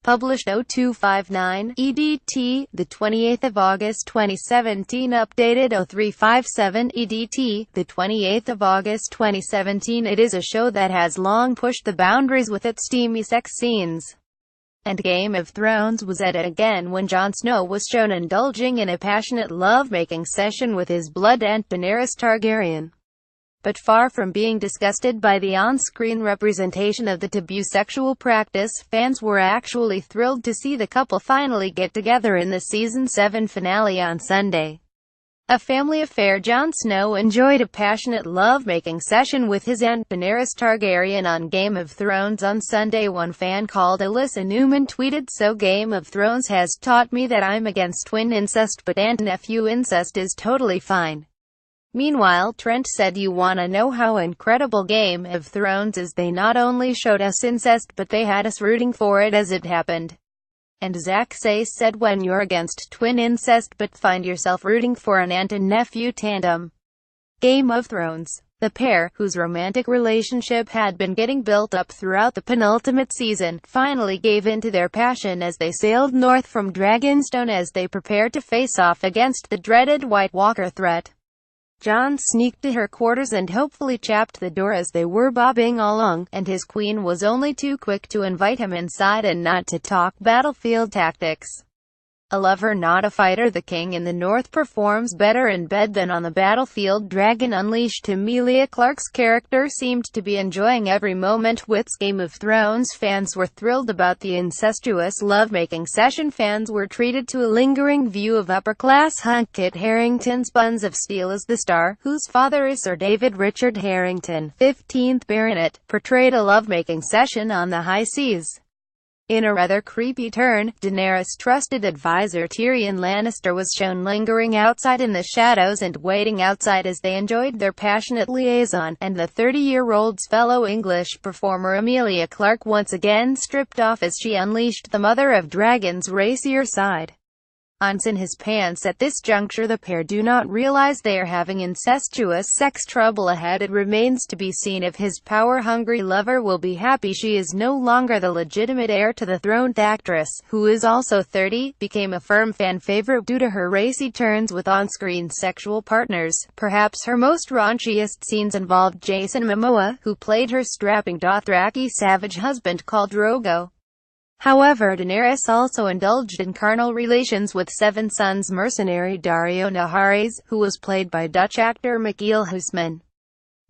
Published 0259 EDT, the 28th of August 2017. Updated 0357 EDT, the 28th of August 2017. It is a show that has long pushed the boundaries with its steamy sex scenes. And Game of Thrones was at it again when Jon Snow was shown indulging in a passionate love-making session with his blood aunt Daenerys Targaryen. But far from being disgusted by the on-screen representation of the taboo sexual practice, fans were actually thrilled to see the couple finally get together in the Season 7 finale on Sunday. A family affair. Jon Snow enjoyed a passionate love-making session with his aunt Daenerys Targaryen on Game of Thrones on Sunday. One fan called Alyssa Newman tweeted, "So Game of Thrones has taught me that I'm against twin incest, but aunt-nephew incest is totally fine." Meanwhile, Trent said, "You wanna know how incredible Game of Thrones is? They not only showed us incest, but they had us rooting for it as it happened." And Zach said, "When you're against twin incest but find yourself rooting for an aunt and nephew tandem." Game of Thrones. The pair, whose romantic relationship had been getting built up throughout the penultimate season, finally gave in to their passion as they sailed north from Dragonstone as they prepared to face off against the dreaded White Walker threat. Jon sneaked to her quarters and hopefully chapped the door as they were bobbing along, and his queen was only too quick to invite him inside and not to talk battlefield tactics. A lover, not a fighter. The king in the north performs better in bed than on the battlefield. Dragon Unleashed. Emilia Clarke's character seemed to be enjoying every moment with Game of Thrones. Fans were thrilled about the incestuous lovemaking session. Fans were treated to a lingering view of upper-class hunk Kit Harington's Buns of Steel as the star, whose father is Sir David Richard Harington, 15th Baronet, portrayed a lovemaking session on the high seas. In a rather creepy turn, Daenerys' trusted advisor Tyrion Lannister was shown lingering outside in the shadows and waiting outside as they enjoyed their passionate liaison, and the 30-year-old's fellow English performer Emilia Clarke once again stripped off as she unleashed the mother of dragons' racier side. In his pants. At this juncture, the pair do not realize they are having incestuous sex trouble ahead. It remains to be seen if his power-hungry lover will be happy. She is no longer the legitimate heir to the throne. The actress, who is also 30, became a firm fan favorite due to her racy turns with on-screen sexual partners. Perhaps her most raunchiest scenes involved Jason Momoa, who played her strapping Dothraki savage husband called Drogo. However, Daenerys also indulged in carnal relations with Seven Sons mercenary Dario Naharis, who was played by Dutch actor Michiel Huisman.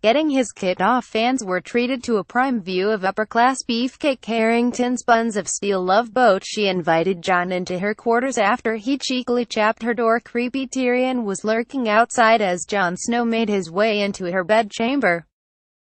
Getting his kit off, fans were treated to a prime view of upper-class beefcake Harington's Buns of Steel love boat. She invited Jon into her quarters after he cheekily chapped her door. Creepy Tyrion was lurking outside as Jon Snow made his way into her bedchamber.